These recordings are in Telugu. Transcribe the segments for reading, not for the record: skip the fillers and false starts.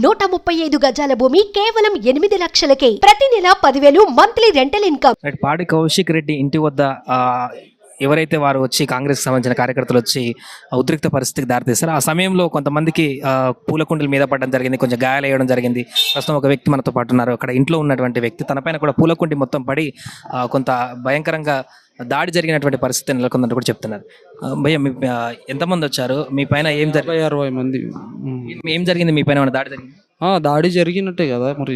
135 గజాల భూమి కేవలం 8 లక్షలకే. ప్రతి నెల 10,000 మంత్లీ రెంటల్ ఇన్కమ్. పాడి కౌశిక్ రెడ్డి ఇంటి వద్ద ఎవరైతే వారు వచ్చి కాంగ్రెస్ సంబంధించిన కార్యకర్తలు వచ్చి ఉద్రిక్త పరిస్థితికి దారితీస్తారు. ఆ సమయంలో కొంతమందికి పూలకుండల మీద పడడం జరిగింది, కొంచెం గాయాలయ్యడం జరిగింది. ప్రస్తుతం ఒక వ్యక్తి మనతో పాటు ఉన్నారు. అక్కడ ఇంట్లో ఉన్నటువంటి వ్యక్తి తనపైన కూడా పూలకుండి మొత్తం పడి కొంత భయంకరంగా దాడి జరిగినటువంటి పరిస్థితి నెలకొందని కూడా చెప్తున్నారు. భయ్య, మీ ఎంతమంది వచ్చారు? మీ పైన ఏం జరిగింది? 60 మంది. ఏం జరిగింది? మీ పైన దాడి జరిగింది? దాడి జరిగినట్టే కదా మరి.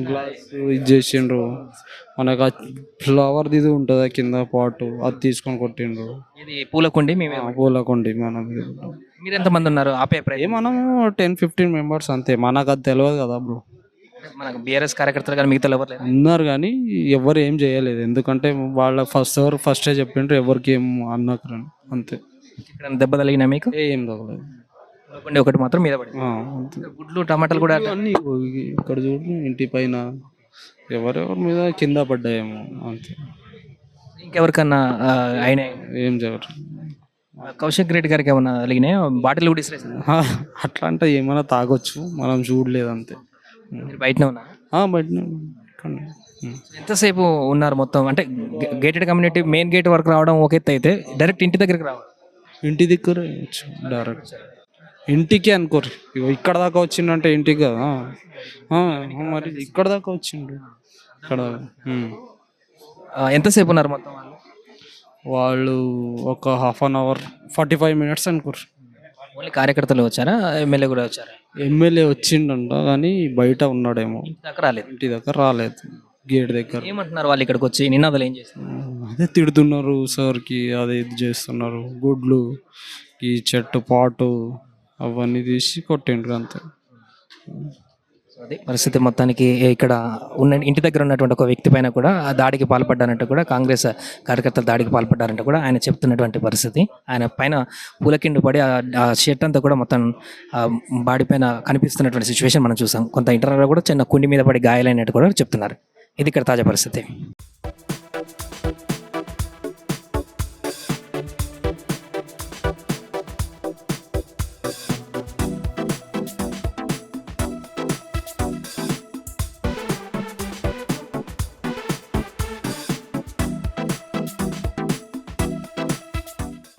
గ్లాస్ ఇది చేసిండ్రు, మనకు ఫ్లవర్ది ఇది ఉంటుంది కింద పాటు, అది తీసుకొని కొట్టిండ్రు. ఇది పూలకుండి పూలకుండి మన మీద. మీరు ఎంతమంది ఉన్నారు? ఆపే మనము 10-15 మెంబర్స్ అంతే. మనకు అది తెలియదు కదా బ్రో. మనకు బీఆర్ఎస్ కార్యకర్తలు కానీ మిగతా ఎవరు ఉన్నారు కానీ ఎవరు ఏం చేయలేదు. ఎందుకంటే వాళ్ళ ఫస్టే చెప్పిండ్రు ఎవరికి ఏం అన్నకు అంతే. ఇక్కడ దెబ్బ తగిలినా మీకు? ఏం తగలేదు. ఒకటి మాత్రం మీద పడి. గుడ్లు టమాటాలు కూడా అన్ని ఇక్కడ చూడు, ఇంటి పైన ఎవరెవరి మీద కింద పడ్డాయేమో అంతే. ఇంకెవరికన్నా ఆయన ఏం చేయరు. కౌశిక్ రెడ్డి గారికి ఏమన్నా అలిగినాయి? బాటిల్ కూడా ఇసిరేసారు. అట్లా అంటే ఏమైనా తాగొచ్చు, మనం చూడలేదు అంతే. బయటనే ఉన్నా? బయట. ఎంతసేపు ఉన్నారు మొత్తం? అంటే గేటెడ్ కమ్యూనిటీ మెయిన్ గేట్ వరకు రావడం ఒక ఎత్తు అయితే, డైరెక్ట్ ఇంటి దగ్గరికి రావాలి. ఇంటి దగ్గర డైరెక్ట్ ఇంటికి అనుకోరు. ఇక్కడ దాకా వచ్చిండంటే ఇంటికి కదా మరి. ఇక్కడ దాకా వచ్చిండు. ఇక్కడ ఎంతసేపు ఉన్నారు మొత్తం వాళ్ళు? ఒక 1/2 అవర్ 45 మినిట్స్ అనుకోరు. ఓన్లీ కార్యకర్తలు వచ్చారా? ఎమ్మెల్యే కూడా వచ్చారా? ఎమ్మెల్యే వచ్చిండంట కానీ బయట ఉన్నాడేమో. రాలేదు. ఇంటి దగ్గర రాలేదు. గేట్ దగ్గర. ఏమంటున్నారు వాళ్ళు ఇక్కడికి వచ్చి? నినాదాలు ఏం చేస్తున్నారు? అదే తిడుతున్నారు సార్కి, అదే ఇది చేస్తున్నారు. గుడ్లు, ఈ చెట్టు పాటు అవన్నీ తీసి కొట్టిండ్రు అంతే. అదే పరిస్థితి మొత్తానికి. ఇక్కడ ఉన్న ఇంటి దగ్గర ఉన్నటువంటి ఒక వ్యక్తి పైన కూడా దాడికి పాల్పడ్డారంటే కూడా, కాంగ్రెస్ కార్యకర్తలు దాడికి పాల్పడ్డారంటే కూడా ఆయన చెప్తున్నటువంటి పరిస్థితి. ఆయన పైన పూలకిండు పడి ఆ షర్ట్ అంతా కూడా మొత్తం బాడీ పైన కనిపిస్తున్నటువంటి సిచ్యువేషన్ మనం చూసాం. కొంత ఇంటర్వ్యూలో కూడా చిన్న కుండి మీద పడి గాయాలైనట్టు కూడా చెప్తున్నారు. ఇది ఇక్కడ తాజా పరిస్థితి.